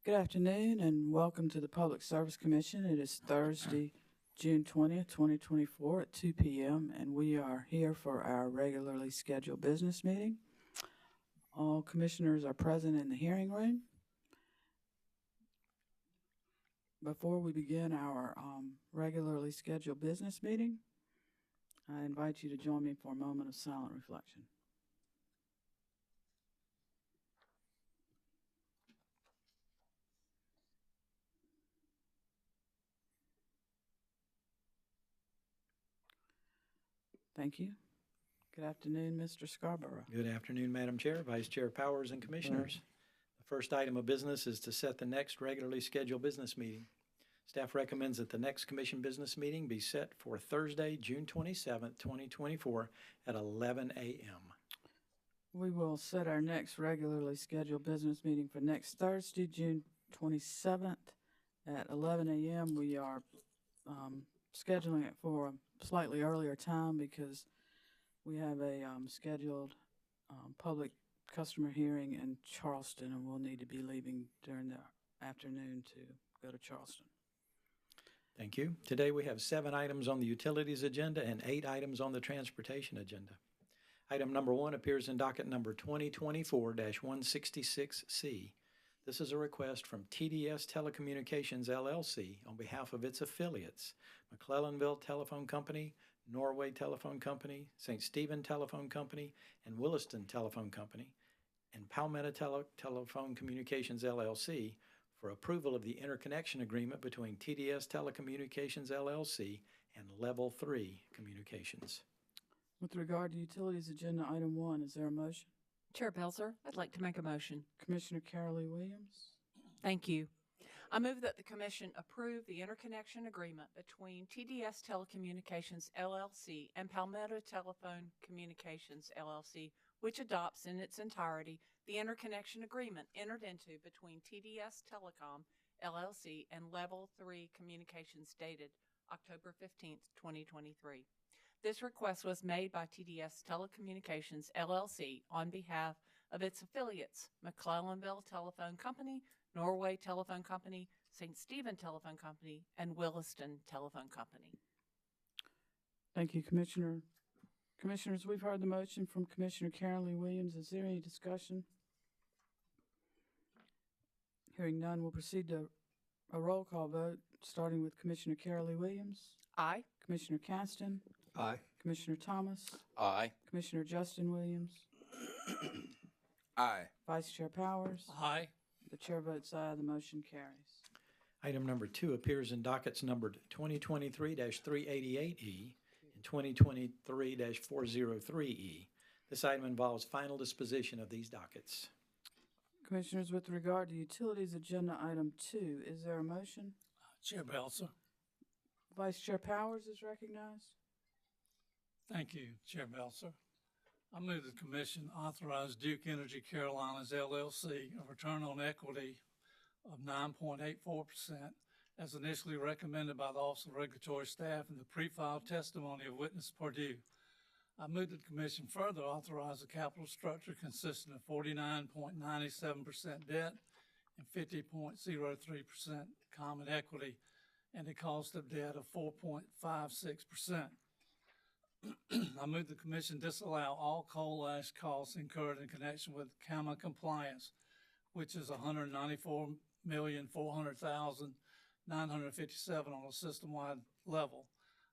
Good afternoon and welcome to the Public Service Commission. It is Thursday, June 20th, 2024 at 2 p.m. and we are here for our regularly scheduled business meeting. All commissioners are present in the hearing room. Before we begin our regularly scheduled business meeting, I invite you to join me for a moment of silent reflection. Thank you. Good afternoon, Mr. Scarborough. Good afternoon, Madam Chair, Vice Chair Powers, and Commissioners. The first item of business is to set the next regularly scheduled business meeting. Staff recommends that the next Commission business meeting be set for Thursday, June 27th, 2024 at 11 a.m. We will set our next regularly scheduled business meeting for next Thursday, June 27th at 11 a.m. We are scheduling it for a slightly earlier time because we have a scheduled public customer hearing in Charleston, and we'll need to be leaving during the afternoon to go to Charleston. Thank you. Today we have 7 items on the utilities agenda and 8 items on the transportation agenda. Item number 1 appears in docket number 2024-166C. This is a request from TDS Telecommunications, LLC, on behalf of its affiliates, McClellanville Telephone Company, Norway Telephone Company, St. Stephen Telephone Company, and Williston Telephone Company, and Palmetto Telephone Communications, LLC, for approval of the interconnection agreement between TDS Telecommunications, LLC, and Level 3 Communications. With regard to utilities agenda item 1, is there a motion? Chair Pelzer, I'd like to make a motion. Commissioner Carolee Williams. Thank you. I move that the Commission approve the interconnection agreement between TDS Telecommunications, LLC and Palmetto Telephone Communications, LLC, which adopts in its entirety the interconnection agreement entered into between TDS Telecom, LLC and Level 3 Communications dated October 15th, 2023. This request was made by TDS Telecommunications, LLC on behalf of its affiliates, McClellanville Telephone Company, Norway Telephone Company, St. Stephen Telephone Company, and Williston Telephone Company. Thank you, Commissioner. Commissioners, we've heard the motion from Commissioner Carolee Williams. Is there any discussion? Hearing none, we'll proceed to a roll call vote, starting with Commissioner Carolee Williams. Aye. Commissioner Caston. Aye. Commissioner Thomas. Aye. Commissioner Justin Williams. Aye. Vice Chair Powers. Aye. The chair votes aye. The motion carries. Item number 2 appears in dockets numbered 2023-388E and 2023-403E. This item involves final disposition of these dockets. Commissioners, with regard to utilities agenda item 2, is there a motion? Chair Pelzer. Vice Chair Powers is recognized. Thank you, Chair Pelzer. I move the Commission authorize Duke Energy Carolinas, LLC, a return on equity of 9.84% as initially recommended by the Office of Regulatory Staff in the pre-filed testimony of witness Purdue. I move that the Commission further authorize a capital structure consisting of 49.97% debt and 50.03% common equity and a cost of debt of 4.56%. I move the Commission disallow all coal ash costs incurred in connection with CAMA compliance, which is $194,400,957 on a system-wide level.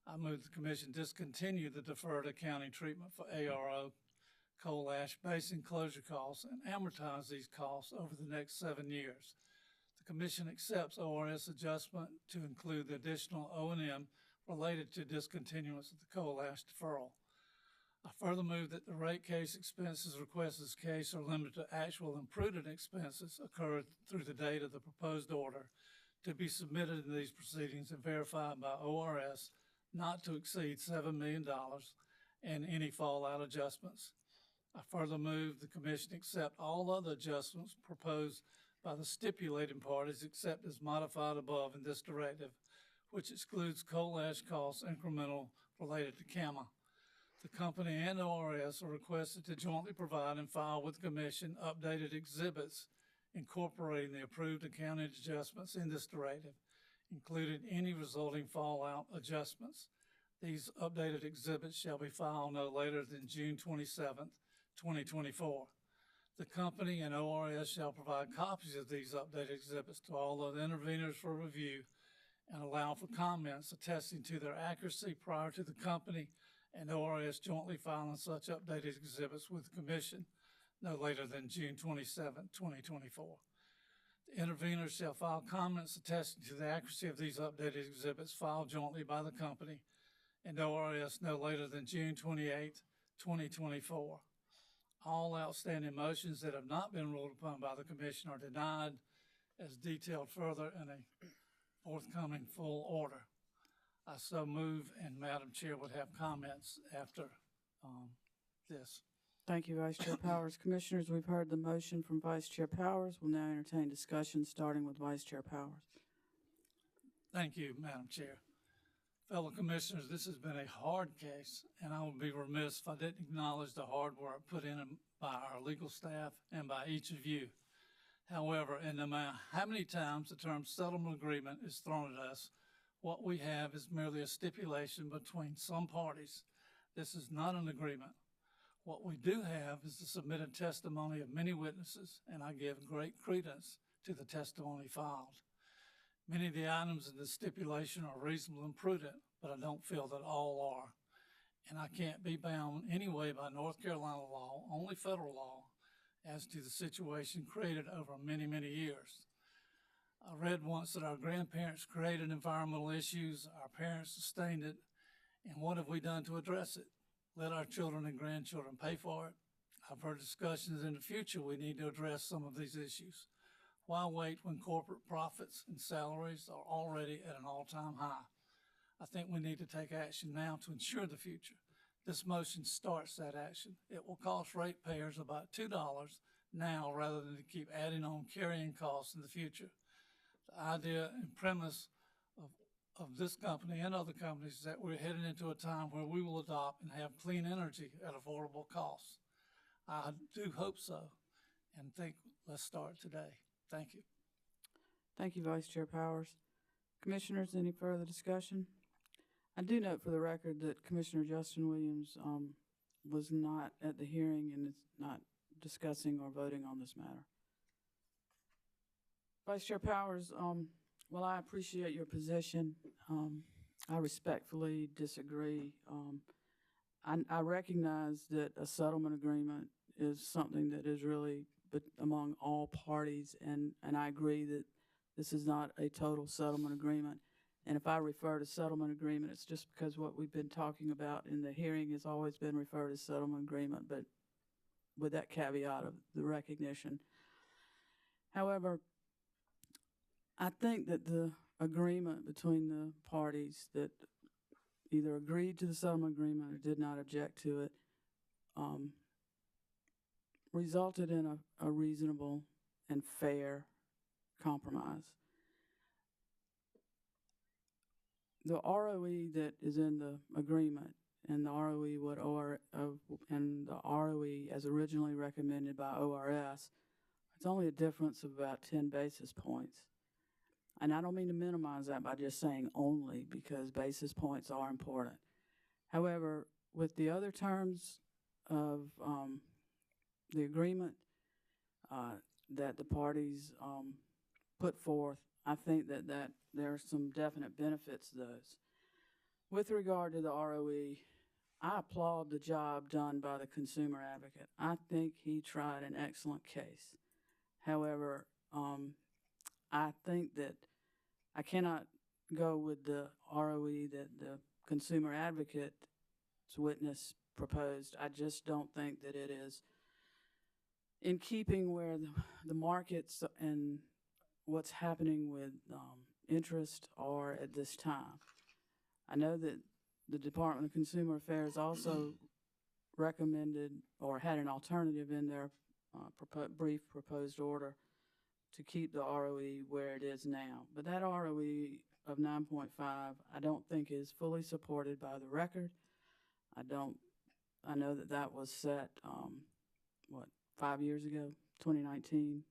I move the Commission discontinue the deferred accounting treatment for ARO coal ash basin closure costs and amortize these costs over the next 7 years. The Commission accepts ORS adjustment to include the additional O&M related to discontinuance of the coal ash deferral. I further move that the rate case expenses requested in this case are limited to actual and prudent expenses occurred through the date of the proposed order to be submitted in these proceedings and verified by ORS not to exceed $7 million and any fallout adjustments. I further move the Commission accept all other adjustments proposed by the stipulating parties except as modified above in this directive, which excludes coal ash costs incremental related to CAMA. The company and ORS are requested to jointly provide and file with the Commission updated exhibits incorporating the approved accounting adjustments in this directive, including any resulting fallout adjustments. These updated exhibits shall be filed no later than June 27th, 2024. The company and ORS shall provide copies of these updated exhibits to all of the interveners for review and allow for comments attesting to their accuracy prior to the company and ORS jointly filing such updated exhibits with the Commission no later than June 27, 2024. The interveners shall file comments attesting to the accuracy of these updated exhibits filed jointly by the company and ORS no later than June 28, 2024. All outstanding motions that have not been ruled upon by the Commission are denied as detailed further in a forthcoming full order. I so move, and Madam Chair would have comments after this. Thank you, Vice Chair Powers. Commissioners, we've heard the motion from Vice Chair Powers. We'll now entertain discussion, starting with Vice Chair Powers. Thank you, Madam Chair. Fellow Commissioners, this has been a hard case, and I would be remiss if I didn't acknowledge the hard work put in by our legal staff and by each of you. However, in no matter how many times the term settlement agreement is thrown at us, what we have is merely a stipulation between some parties. This is not an agreement. What we do have is the submitted testimony of many witnesses, and I give great credence to the testimony filed. Many of the items in the stipulation are reasonable and prudent, but I don't feel that all are. And I can't be bound anyway by North Carolina law, only federal law, as to the situation created over many, many years. I read once that our grandparents created environmental issues, our parents sustained it, and what have we done to address it? Let our children and grandchildren pay for it. I've heard discussions in the future we need to address some of these issues. Why wait when corporate profits and salaries are already at an all-time high? I think we need to take action now to ensure the future. This motion starts that action. It will cost ratepayers about $2 now rather than to keep adding on carrying costs in the future. The idea and premise of this company and other companies is that we're heading into a time where we will adopt and have clean energy at affordable costs. I do hope so, and think let's start today. Thank you. Thank you, Vice Chair Powers. Commissioners, any further discussion? I do note for the record that Commissioner Justin Williams was not at the hearing and is not discussing or voting on this matter. Vice Chair Powers, well, I appreciate your position. I respectfully disagree. I recognize that a settlement agreement is something that is really among all parties, and I agree that this is not a total settlement agreement. And if I refer to settlement agreement, it's just because what we've been talking about in the hearing has always been referred as settlement agreement, but with that caveat of the recognition. However, I think that the agreement between the parties that either agreed to the settlement agreement or did not object to it resulted in a reasonable and fair compromise. The ROE that is in the agreement and the ROE and the ROE as originally recommended by ORS, it's only a difference of about 10 basis points. And I don't mean to minimize that by just saying only, because basis points are important. However, with the other terms of the agreement that the parties put forth, I think that there are some definite benefits to those. With regard to the ROE, I applaud the job done by the consumer advocate. I think he tried an excellent case. However, I think that I cannot go with the ROE that the consumer advocate's witness proposed. I just don't think that it is in keeping where the markets and what's happening with interest are at this time. I know that the Department of Consumer Affairs also recommended or had an alternative in their brief proposed order to keep the ROE where it is now. But that ROE of 9.5, I don't think is fully supported by the record. I know that was set, 5 years ago, 2019.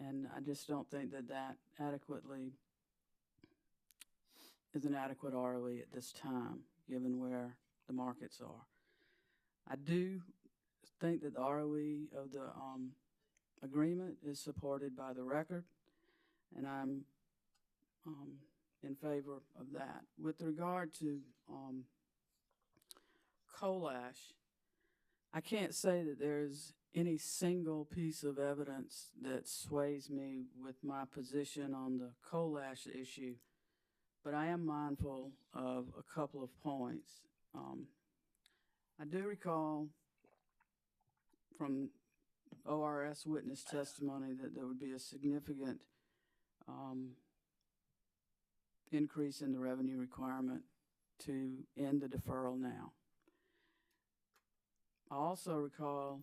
And I just don't think that that adequately is an adequate ROE at this time, given where the markets are. I do think that the ROE of the agreement is supported by the record, and I'm in favor of that. With regard to coal ash, I can't say that there's any single piece of evidence that sways me with my position on the coal ash issue, but I am mindful of a couple of points. I do recall from ORS witness testimony that there would be a significant increase in the revenue requirement to end the deferral now. I also recall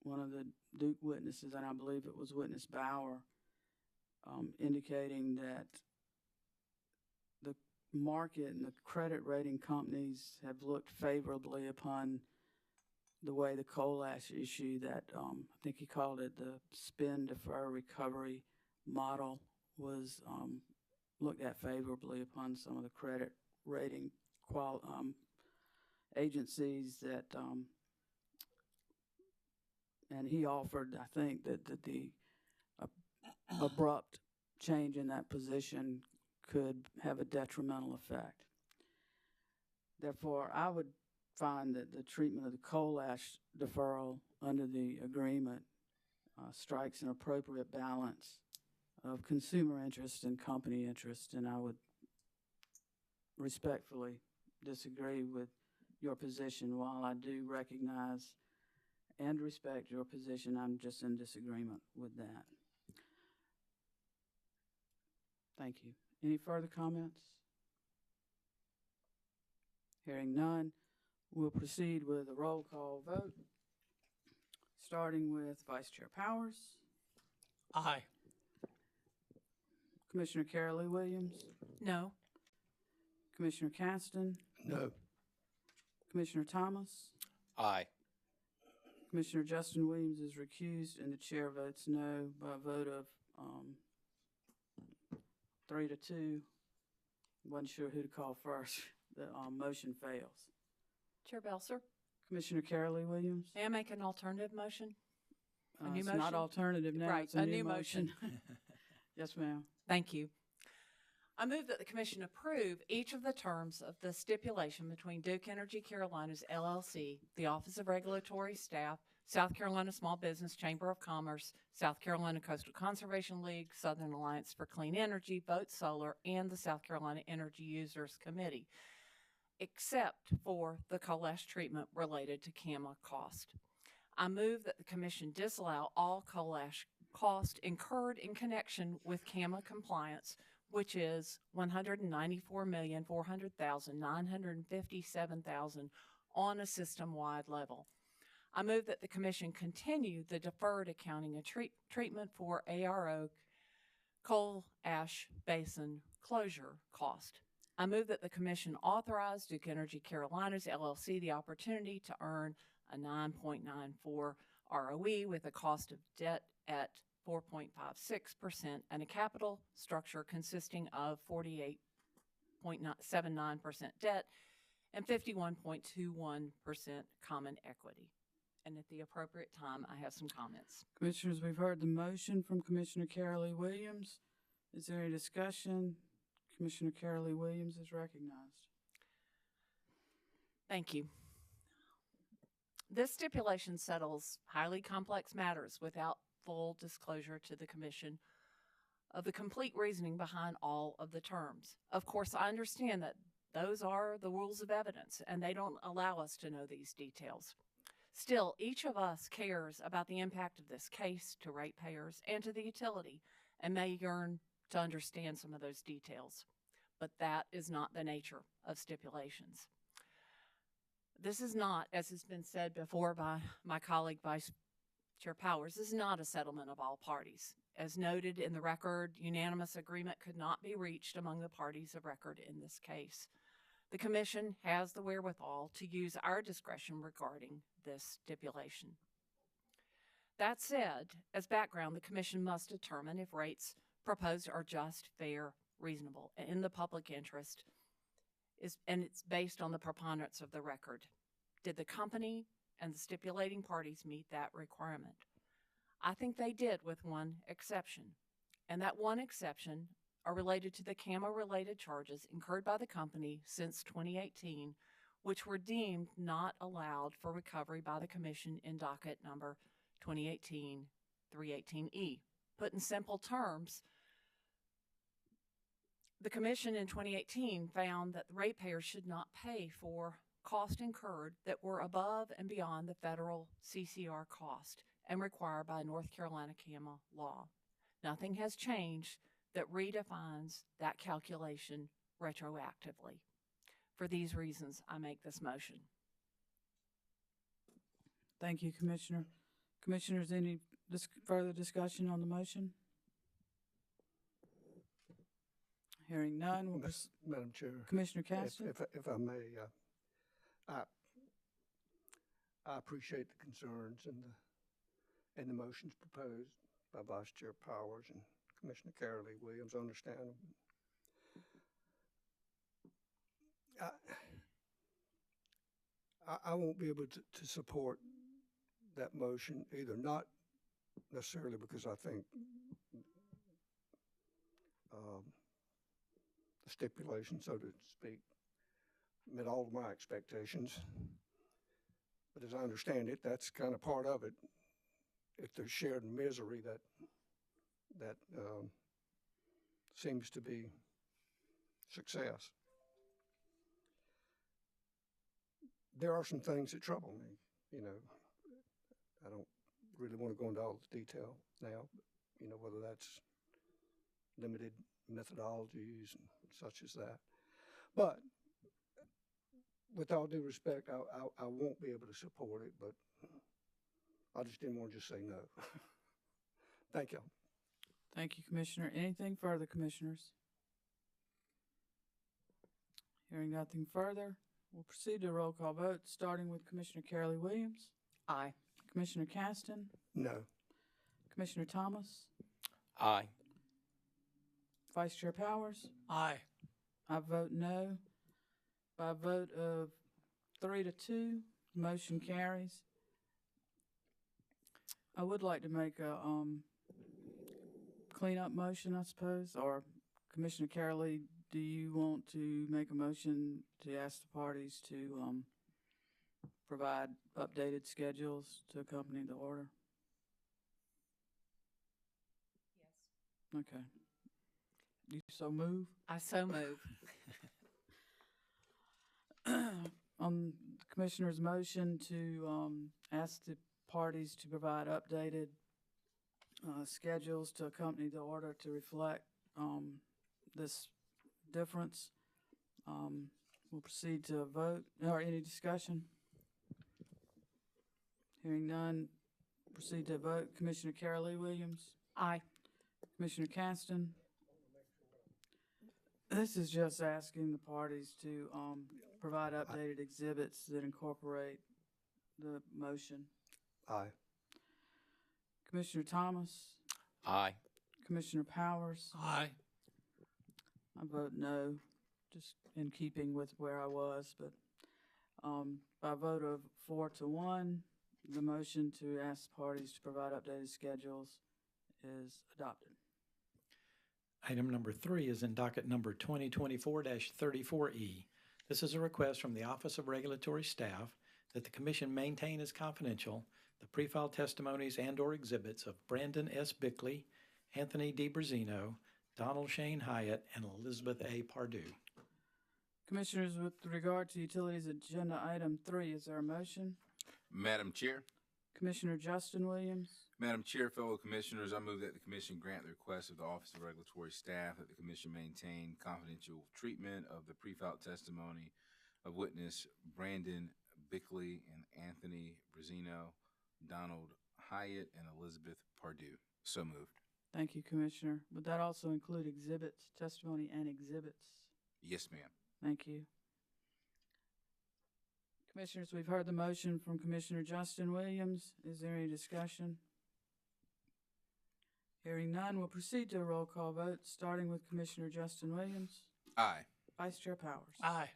one of the Duke witnesses, and I believe it was witness Bauer, indicating that the market and the credit rating companies have looked favorably upon the way the coal ash issue that I think he called it the spend, defer, recovery model was looked at favorably upon some of the credit rating agencies that, and he offered, I think, that the abrupt change in that position could have a detrimental effect. Therefore, I would find that the treatment of the coal ash deferral under the agreement strikes an appropriate balance of consumer interest and company interest, and I would respectfully disagree with your position. While I do recognize and respect your position, I'm just in disagreement with that. Thank you. Any further comments? Hearing none, we'll proceed with a roll call vote, starting with Vice Chair Powers. Aye. Commissioner Carolee Williams. No. Commissioner Caston. No. Commissioner Thomas. Aye. Commissioner Justin Williams is recused, and the chair votes no by a vote of 3-2. Wasn't sure who to call first. The motion fails. Chair Belser, Commissioner Carolee Williams. may I make an alternative motion? A new It's motion? not alternative now. Right, It's a new motion. motion. Yes, ma'am. Thank you. I move that the commission approve each of the terms of the stipulation between Duke Energy Carolinas LLC, the Office of Regulatory Staff, South Carolina Small Business Chamber of Commerce, South Carolina Coastal Conservation League, Southern Alliance for Clean Energy, Vote Solar, and the South Carolina Energy Users Committee, except for the coal ash treatment related to CAMA cost. I move that the commission disallow all coal ash cost incurred in connection with CAMA compliance, which is $194,400,957,000 on a system-wide level. I move that the commission continue the deferred accounting and treatment for ARO coal ash basin closure cost. I move that the commission authorize Duke Energy Carolinas LLC the opportunity to earn a 9.94 ROE with a cost of debt at 4.56% and a capital structure consisting of 48.79% debt and 51.21% common equity. And at the appropriate time, I have some comments. Commissioners, we've heard the motion from Commissioner Carolee Williams. Is there any discussion? Commissioner Carolee Williams is recognized. Thank you. This stipulation settles highly complex matters without full disclosure to the commission of the complete reasoning behind all of the terms. Of course, I understand that those are the rules of evidence and they don't allow us to know these details. Still, each of us cares about the impact of this case to ratepayers and to the utility and may yearn to understand some of those details. But that is not the nature of stipulations. This is not, as has been said before by my colleague Vice Chair Powers, this is not a settlement of all parties. As noted in the record, unanimous agreement could not be reached among the parties of record in this case. The Commission has the wherewithal to use our discretion regarding this stipulation. That said, as background, the Commission must determine if rates proposed are just, fair, reasonable, and in the public interest, and it's based on the preponderance of the record. Did the company and the stipulating parties meet that requirement? I think they did, with one exception. And that one exception are related to the CAMA-related charges incurred by the company since 2018, which were deemed not allowed for recovery by the Commission in docket number 2018-318E. Put in simple terms, the Commission in 2018 found that the ratepayers should not pay for costs incurred that were above and beyond the federal CCR cost and required by North Carolina CAMA law. Nothing has changed that redefines that calculation retroactively. For these reasons, I make this motion. Thank you, Commissioner. Commissioners, any further discussion on the motion? Hearing none, we'll Madam Chair, Commissioner Caston. if I may, I appreciate the concerns and the motions proposed by Vice Chair Powers and Commissioner Carolee Williams. Understand. I won't be able to support that motion either, not necessarily because I think the stipulation, so to speak, met all of my expectations. But as I understand it, that's kind of part of it. If there's shared misery, that seems to be success. There are some things that trouble me. You know, I don't really want to go into all the detail now. You know, whether that's limited methodologies and such as that. But with all due respect, I won't be able to support it, but I just didn't want to just say no. Thank you. Thank you, Commissioner. Anything further, Commissioners? Hearing nothing further, we'll proceed to a roll call vote, starting with Commissioner Carolee Williams. Aye. Commissioner Caston. No. Commissioner Thomas. Aye. Vice Chair Powers. Aye. I vote no. By a vote of 3-2, motion carries. I would like to make a cleanup motion, I suppose, or Commissioner Carolee, do you want to make a motion to ask the parties to provide updated schedules to accompany the order? Yes. Okay. You so move? I so move. On the Commissioner's motion to ask the parties to provide updated schedules to accompany the order to reflect this difference, we'll proceed to a vote. Or any discussion? Hearing none, proceed to a vote. Commissioner Carolee Williams? Aye. Commissioner Caston? This is just asking the parties to provide updated exhibits that incorporate the motion. Aye. Commissioner Thomas? Aye. Commissioner Powers? Aye. I vote no, just in keeping with where I was, but by a vote of 4-1, the motion to ask parties to provide updated schedules is adopted. Item number 3 is in docket number 2024-34E. This is a request from the Office of Regulatory Staff that the Commission maintain as confidential the pre-filed testimonies and/or exhibits of Brandon S. Bickley, Anthony D. Brazino, Donald Shane Hyatt, and Elizabeth A. Pardue. Commissioners, with regard to Utilities Agenda Item 3, is there a motion? Madam Chair. Commissioner Justin Williams? Madam Chair, fellow commissioners, I move that the commission grant the request of the Office of Regulatory Staff that the commission maintain confidential treatment of the pre-filed testimony of witness Brandon Bickley and Anthony Brazino, Donald Hyatt, and Elizabeth Pardue. So moved. Thank you, Commissioner. Would that also include exhibits, testimony and exhibits? Yes, ma'am. Thank you. Commissioners, we've heard the motion from Commissioner Justin Williams. Is there any discussion? Hearing none, we'll proceed to a roll call vote, starting with Commissioner Justin Williams, Aye. Vice Chair Powers. Aye.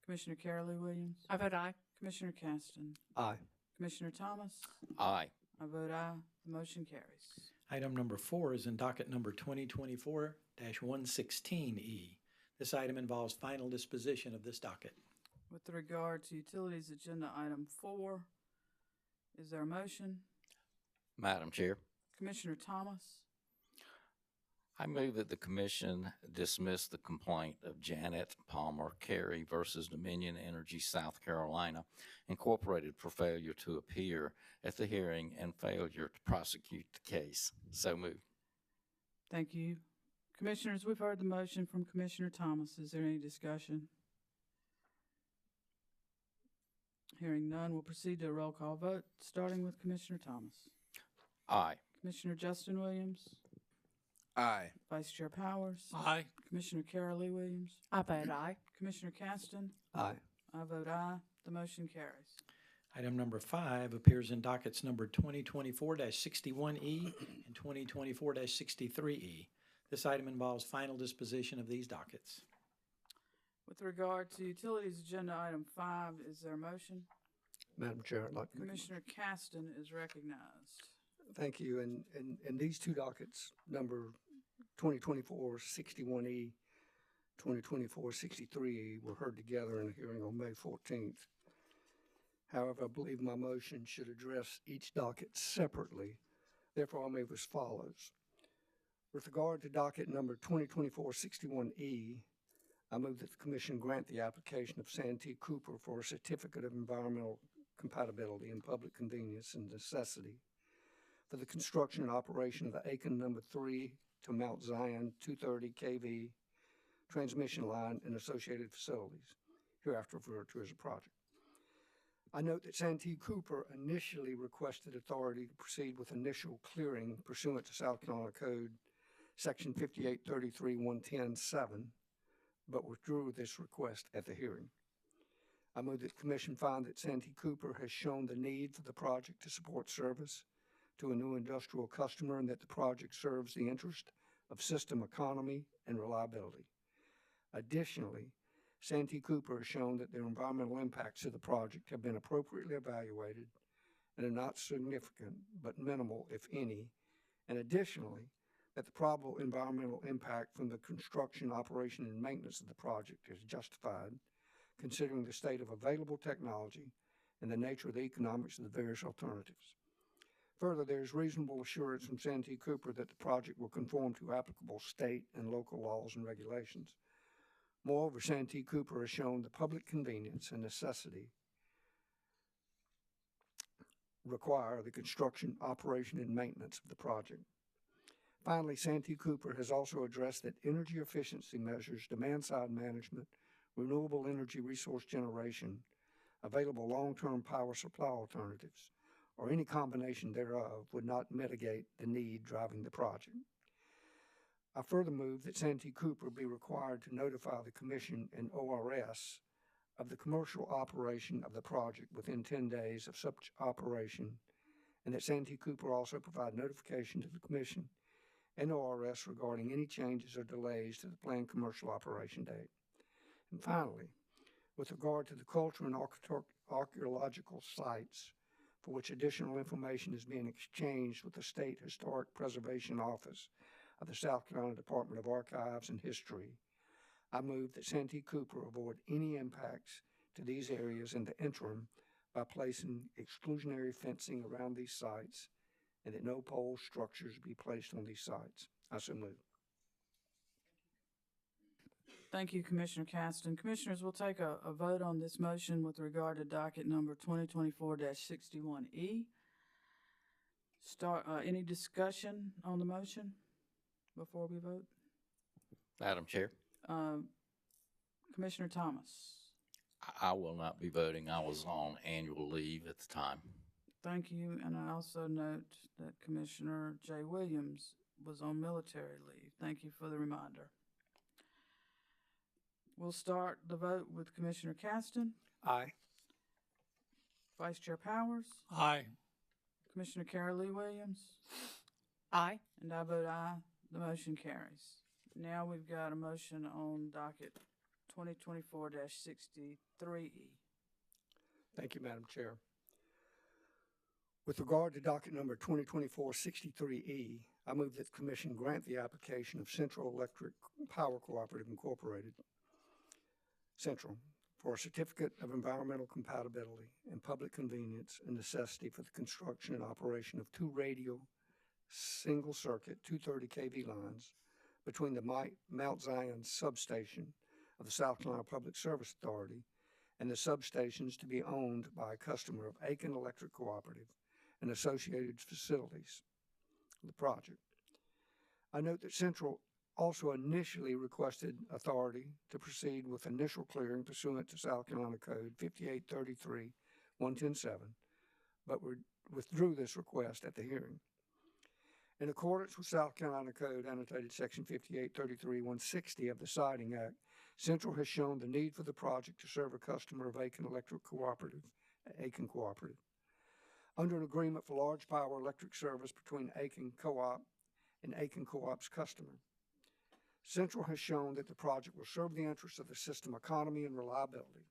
Commissioner Carolee Williams, I vote aye. Commissioner Caston, Aye. Commissioner Thomas. Aye. I vote aye. The motion carries. Item number 4 is in docket number 2024-116E. This item involves final disposition of this docket. With regard to Utilities Agenda Item 4, is there a motion? Madam Chair, Commissioner Thomas, I move that the commission dismiss the complaint of Janet Palmer Carey versus Dominion Energy South Carolina Incorporated for failure to appear at the hearing and failure to prosecute the case. So moved. thank you. Commissioners, we've heard the motion from Commissioner Thomas. Is there any discussion? Hearing none, we'll proceed to a roll call vote, starting with Commissioner Thomas. Aye. Commissioner Justin Williams, Aye. Vice Chair Powers. Aye. Commissioner Carolee Williams, I vote aye. Commissioner Caston. Aye. I vote aye. The motion carries. Item number 5 appears in dockets number 2024-61E and 2024-63E. This item involves final disposition of these dockets. With regard to Utilities Agenda Item 5, is there a motion? Madam Chair, I'd like to make a Commissioner Caston is recognized. Thank you. And these two dockets, number 2024-61E, 2024-63E, were heard together in a hearing on May 14th. However, I believe my motion should address each docket separately. Therefore, I'll move as follows. With regard to docket number 2024-61E, I move that the Commission grant the application of Santee Cooper for a certificate of environmental compatibility and public convenience and necessity for the construction and operation of the Aiken number 3 to Mount Zion 230 kV transmission line and associated facilities, hereafter referred to as a project. I note that Santee Cooper initially requested authority to proceed with initial clearing pursuant to South Carolina Code Section 5833-110-7, but withdrew this request at the hearing. I move that the Commission find that Santee Cooper has shown the need for the project to support service to a new industrial customer and that the project serves the interest of system economy and reliability. Additionally, Santee Cooper has shown that the environmental impacts of the project have been appropriately evaluated and are not significant but minimal, if any, and additionally, that the probable environmental impact from the construction, operation, and maintenance of the project is justified, considering the state of available technology and the nature of the economics of the various alternatives. Further, there is reasonable assurance from Santee Cooper that the project will conform to applicable state and local laws and regulations. Moreover, Santee Cooper has shown the public convenience and necessity require the construction, operation, and maintenance of the project. Finally, Santee Cooper has also addressed that energy efficiency measures, demand-side management, renewable energy resource generation, available long-term power supply alternatives, or any combination thereof would not mitigate the need driving the project. I further move that Santee Cooper be required to notify the Commission and ORS of the commercial operation of the project within 10 days of such operation, and that Santee Cooper also provide notification to the Commission and ORS regarding any changes or delays to the planned commercial operation date. And finally, with regard to the cultural and archaeological sites for which additional information is being exchanged with the State Historic Preservation Office of the South Carolina Department of Archives and History, I move that Santee Cooper avoid any impacts to these areas in the interim by placing exclusionary fencing around these sites and that no pole structures be placed on these sites. I so move. Thank you, Commissioner Caston. Commissioners, we'll take a vote on this motion with regard to docket number 2024-61E. Any discussion on the motion before we vote? Madam Chair, Commissioner Thomas. I will not be voting. I was on annual leave at the time. Thank you, and I also note that Commissioner Jay Williams was on military leave. Thank you for the reminder. We'll start the vote with Commissioner Caston, Aye. Vice Chair Powers, Aye. Commissioner Carolee Williams, Aye. And I vote aye. The motion carries. Now we've got a motion on docket 2024-63E. Thank you, Madam Chair. With regard to docket number 2024-63E, I move that the Commission grant the application of Central Electric Power Cooperative Incorporated, Central, for a certificate of environmental compatibility and public convenience and necessity for the construction and operation of two radial single-circuit 230 kV lines between the Mount Zion substation of the South Carolina Public Service Authority and the substations to be owned by a customer of Aiken Electric Cooperative and associated facilities of the project. I note that Central also initially requested authority to proceed with initial clearing pursuant to South Carolina Code 5833-110-7, but withdrew this request at the hearing. In accordance with South Carolina Code annotated section 5833-160 of the Siding Act, Central has shown the need for the project to serve a customer of Aiken Electric Cooperative, Aiken Cooperative. Under an agreement for large power electric service between Aiken Co-op and Aiken Co-op's customer, Central has shown that the project will serve the interests of the system economy and reliability.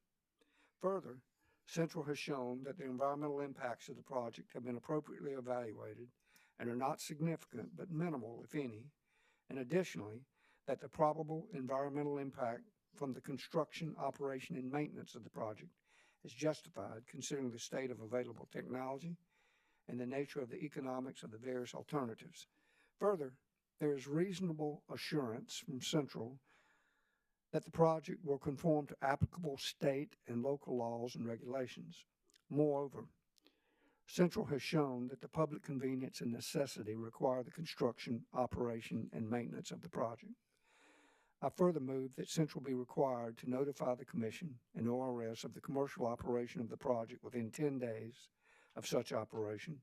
Further, Central has shown that the environmental impacts of the project have been appropriately evaluated and are not significant but minimal, if any, and additionally, that the probable environmental impact from the construction, operation, and maintenance of the project is justified considering the state of available technology and the nature of the economics of the various alternatives. Further, there is reasonable assurance from Central that the project will conform to applicable state and local laws and regulations. Moreover, Central has shown that the public convenience and necessity require the construction, operation, and maintenance of the project. I further move that Central be required to notify the Commission and ORS of the commercial operation of the project within 10 days of such operation,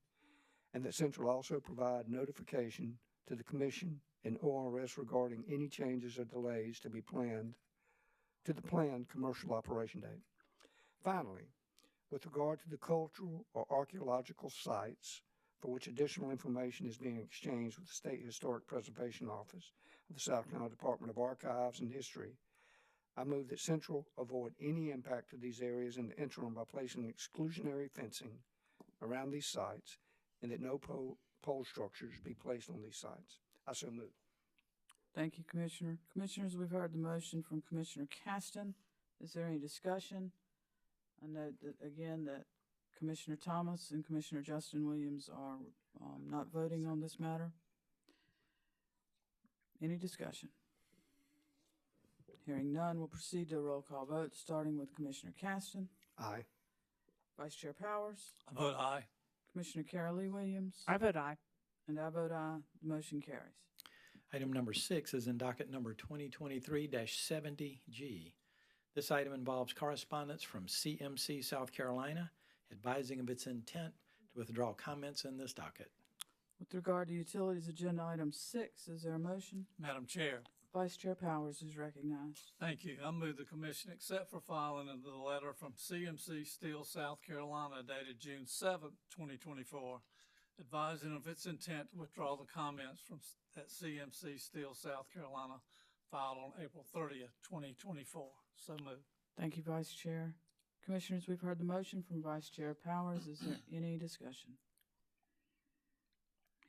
and that Central also provide notification to the Commission and ORS regarding any changes or delays to be planned to the planned commercial operation date. Finally, with regard to the cultural or archaeological sites for which additional information is being exchanged with the State Historic Preservation Office of the South Carolina Department of Archives and History, I move that Central avoid any impact to these areas in the interim by placing exclusionary fencing around these sites and that no pole structures be placed on these sites. I so move. Thank you, Commissioner. Commissioners, we've heard the motion from Commissioner Caston. Is there any discussion? I note that, again, that Commissioner Thomas and Commissioner Justin Williams are not voting on this matter. Any discussion? Hearing none, we'll proceed to a roll call vote, starting with Commissioner Caston. Aye. Vice Chair Powers. I vote aye. Commissioner Carol Lee Williams. I vote aye. And I vote aye. The motion carries. Item number 6 is in docket number 2023-70G. This item involves correspondence from CMC South Carolina advising of its intent to withdraw comments in this docket. With regard to Utilities Agenda Item 6, is there a motion? Madam Chair, Vice Chair Powers is recognized. thank you. I move the Commission accept for filing of the letter from CMC Steel South Carolina dated June 7th, 2024, advising of its intent to withdraw the comments from that CMC Steel South Carolina filed on April 30th, 2024. So moved. Thank you, Vice Chair. Commissioners, we've heard the motion from Vice Chair Powers. Is there any discussion?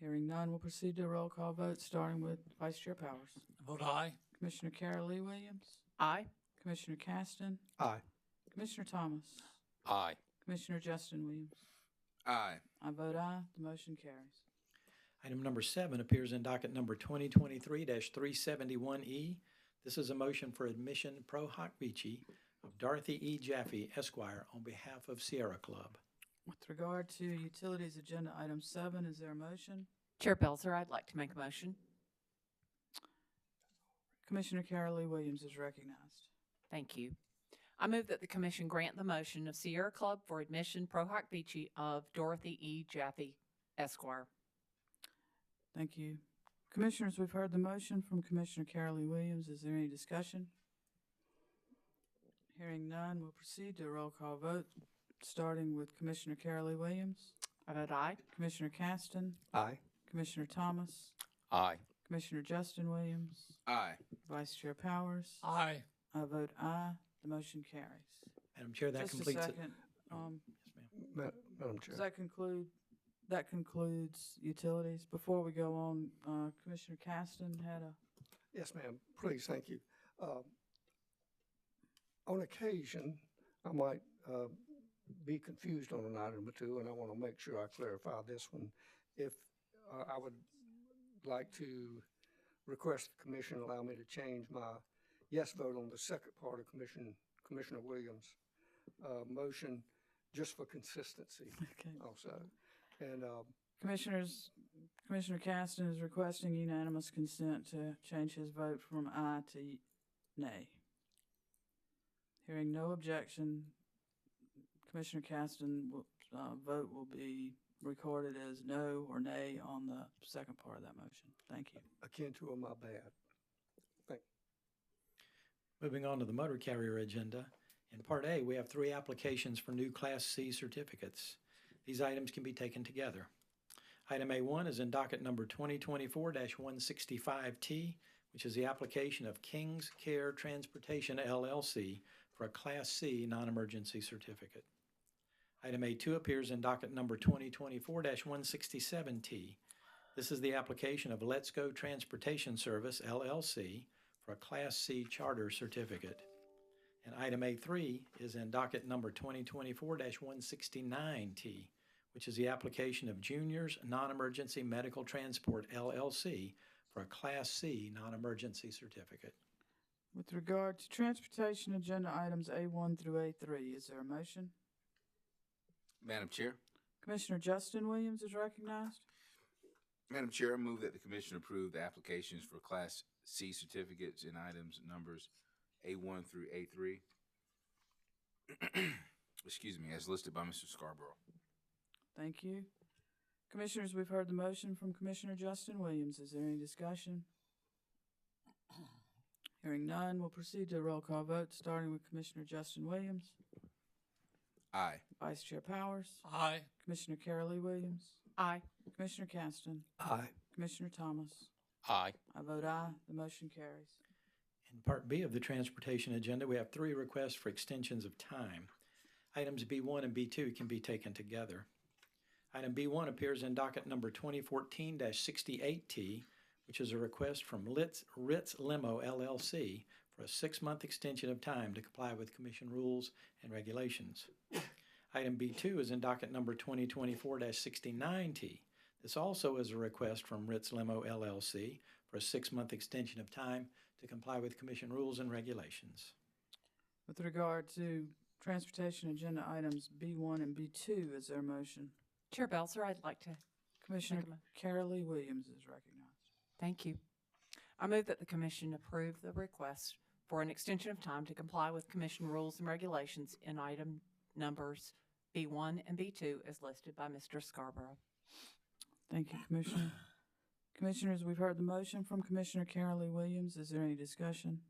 Hearing none, we'll proceed to a roll call vote, starting with Vice Chair Powers. I vote aye. Commissioner Carol Lee Williams. Aye. Commissioner Caston. Aye. Commissioner Thomas. Aye. Commissioner Justin Williams. Aye. I vote aye. The motion carries. Item number 7 appears in docket number 2023-371E. This is a motion for admission pro hoc vici of Dorothy E. Jaffe, Esquire, on behalf of Sierra Club. With regard to Utilities Agenda Item 7, is there a motion? Chair Belzer, I'd like to make a motion. Commissioner Carol Lee Williams is recognized. Thank you. I move that the Commission grant the motion of Sierra Club for admission pro hoc vici of Dorothy E. Jaffe, Esquire. Thank you. Commissioners, we've heard the motion from Commissioner Carol Lee Williams. Is there any discussion? Hearing none, we'll proceed to a roll call vote, starting with Commissioner Carol Lee Williams. I vote aye. Commissioner Caston. Aye. Commissioner Thomas, Aye. Commissioner Justin Williams, Aye. Vice Chair Powers. Aye. I vote aye. The motion carries. Madam Chair, that Just a completes it. second. Yes, ma'am. Madam Does Chair. that concludes utilities? Before we go on, Commissioner Caston had a, Yes, ma'am. Please, thank you. On occasion, I might be confused on an item or two, and I want to make sure I clarify this one. If I would like to request the commission allow me to change my yes vote on the second part of Commissioner Williams' motion, just for consistency okay. also. And Commissioner Caston is requesting unanimous consent to change his vote from aye to nay. Hearing no objection, Commissioner Caston vote will be recorded as no or nay on the second part of that motion. Thank you. akin to a my bad. Moving on to the motor carrier agenda. In Part A, we have 3 applications for new Class C certificates. These items can be taken together. Item A1 is in docket number 2024-165T, which is the application of King's Care Transportation LLC for a Class C non-emergency certificate. Item A2 appears in docket number 2024-167T. This is the application of Let's Go Transportation Service LLC for a Class C charter certificate. And item A3 is in docket number 2024-169T, which is the application of Junior's Non-Emergency Medical Transport LLC for a Class C non-emergency certificate. With regard to transportation agenda items A1 through A3, is there a motion? Madam Chair. Commissioner Justin Williams is recognized. Madam Chair, I move that the commission approve the applications for Class C certificates in items numbers A1 through A3. Excuse me, as listed by Mr. Scarborough. Thank you. Commissioners, we've heard the motion from Commissioner Justin Williams. Is there any discussion? Hearing none, we'll proceed to a roll call vote, starting with Commissioner Justin Williams, Aye. Vice Chair Powers, Aye. Commissioner Carolee Williams, Aye. Commissioner Caston, Aye. Commissioner Thomas. Aye. I vote aye. The motion carries. In Part B of the transportation agenda, we have 3 requests for extensions of time. Items B1 and B2 can be taken together. Item B1 appears in docket number 2014-68T, which is a request from Ritz Limo LLC for a 6-month extension of time to comply with Commission rules and regulations. Item B2 is in docket number 2024-69T. This also is a request from Ritz Limo LLC for a 6-month extension of time to comply with Commission rules and regulations. With regard to transportation agenda items B1 and B2, is there a motion? Chair Belzer, I'd like to Commissioner Make a mo- Carolee Williams is recognized. thank you. I move that the commission approve the request for an extension of time to comply with commission rules and regulations in item numbers B1 and B2 as listed by Mr. Scarborough. Thank you, Commissioner. Commissioners, we've heard the motion from Commissioner Carolee Williams. Is there any discussion?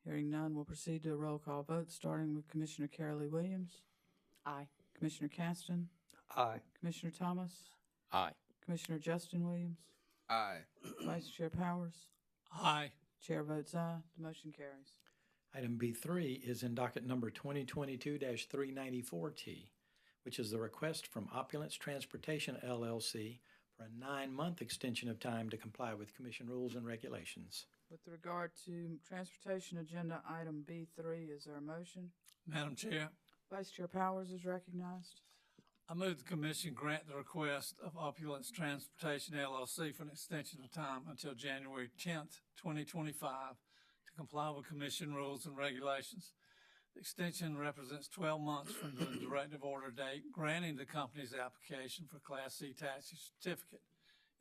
Hearing none, we'll proceed to a roll call vote, starting with Commissioner Carolee Williams, Aye. Commissioner Caston, Aye. Commissioner Thomas, Aye. Commissioner Justin Williams, Aye. Vice Chair Powers. Aye. Chair votes aye. The motion carries. Item B3 is in docket number 2022-394T, which is the request from Opulence Transportation LLC for a 9-month extension of time to comply with Commission rules and regulations. With regard to transportation agenda item B3, is there a motion? Madam Chair, Vice Chair Powers is recognized. I move the commission grant the request of Opulence Transportation LLC for an extension of time until January 10th, 2025 to comply with commission rules and regulations. The extension represents 12 months from the directive order date granting the company's application for Class C taxi certificate.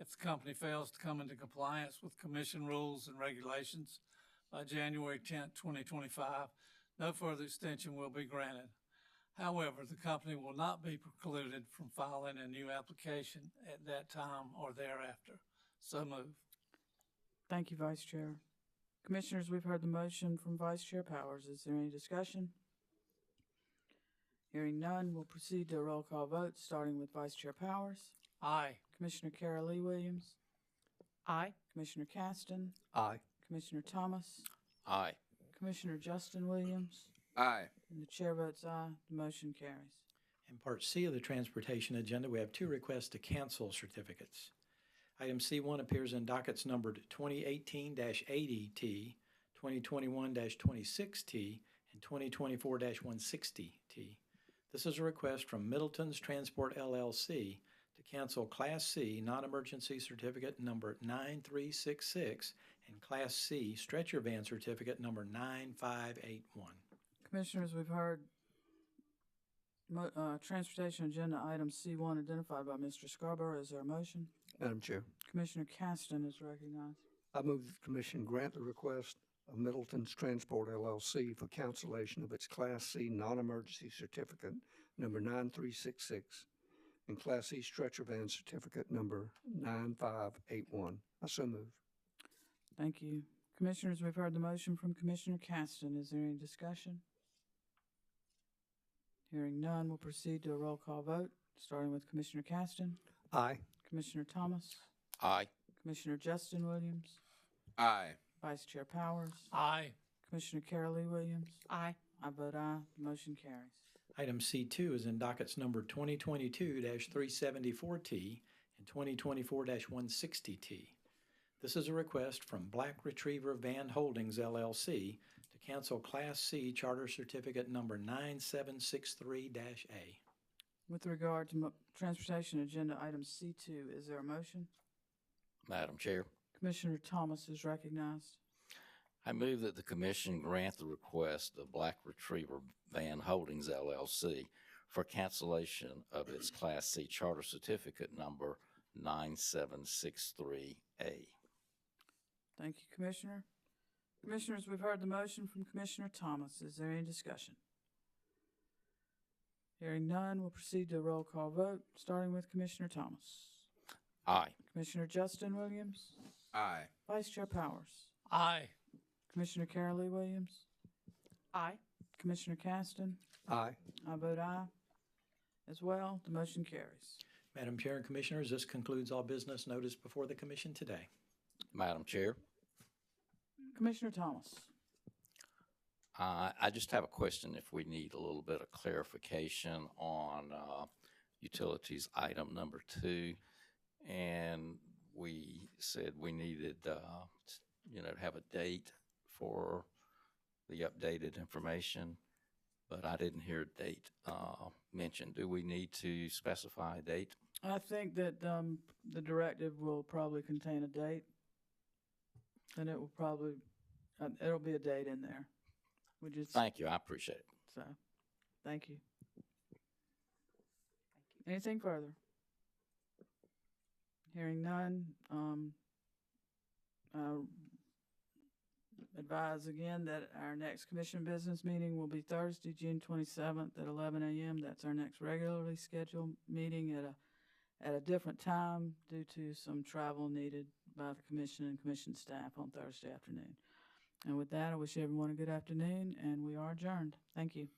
If the company fails to come into compliance with commission rules and regulations by January 10th, 2025, no further extension will be granted. However, the company will not be precluded from filing a new application at that time or thereafter. So moved. Thank you, Vice Chair. Commissioners, we've heard the motion from Vice Chair Powers. Is there any discussion? Hearing none, we'll proceed to a roll call vote, starting with Vice Chair Powers, Aye. Commissioner Carol Lee Williams, Aye. Commissioner Caston, Aye. Commissioner Thomas, Aye. Commissioner Justin Williams, Aye. and the chair votes aye. The motion carries. In Part C of the transportation agenda, we have two requests to cancel certificates. Item C1 appears in dockets numbered 2018-80T, 2021-26T, and 2024-160T. This is a request from Middleton's Transport LLC to cancel Class C non-emergency certificate number 9366 and Class C stretcher van certificate number 9581. Commissioners, we've heard transportation agenda item C1 identified by Mr. Scarborough. Is there a motion? Madam Chair, Commissioner Caston is recognized. I move that the commission grant the request of Middleton's Transport LLC for cancellation of its Class C non-emergency certificate number 9366 and Class C stretcher van certificate number 9581. I so move. Thank you. Commissioners, we've heard the motion from Commissioner Caston. Is there any discussion? Hearing none, we'll proceed to a roll call vote, starting with Commissioner Caston, Aye. Commissioner Thomas, Aye. Commissioner Justin Williams, Aye. Vice Chair Powers, Aye. Commissioner Carol Lee Williams. Aye. I vote aye. The motion carries. Item C2 is in dockets numbered 2022-374T and 2024-160T. This is a request from Black Retriever Van Holdings LLC to cancel Class C Charter Certificate number 9763-A. With regard to transportation agenda item C2, is there a motion? Madam Chair, Commissioner Thomas is recognized. I move that the commission grant the request of Black Retriever Van Holdings LLC for cancellation of its Class C charter certificate number 9763A. Thank you, Commissioner. Commissioners, we've heard the motion from Commissioner Thomas. Is there any discussion? Hearing none, we'll proceed to a roll call vote, starting with Commissioner Thomas. Aye. Commissioner Justin Williams, Aye. Vice Chair Powers, Aye. Commissioner Carol Lee Williams, Aye. Commissioner Caston. Aye. I vote aye as well. The motion carries. Madam Chair and Commissioners, this concludes all business noticed before the Commission today. Madam Chair, Commissioner Thomas. I just have a question if we need a little bit of clarification on utilities item number 2. And we said we needed, to have a date for the updated information, but I didn't hear a date mentioned. Do we need to specify a date? I think that the directive will probably contain a date, and it will probably, it'll be a date in there. We just, Thank you, I appreciate it. so, thank you. Anything further? Hearing none, advise again that our next commission business meeting will be Thursday, June 27th at 11 a.m. That's our next regularly scheduled meeting at a different time due to some travel needed by the commission and commission staff on Thursday afternoon. And with that, I wish everyone a good afternoon, and we are adjourned. Thank you.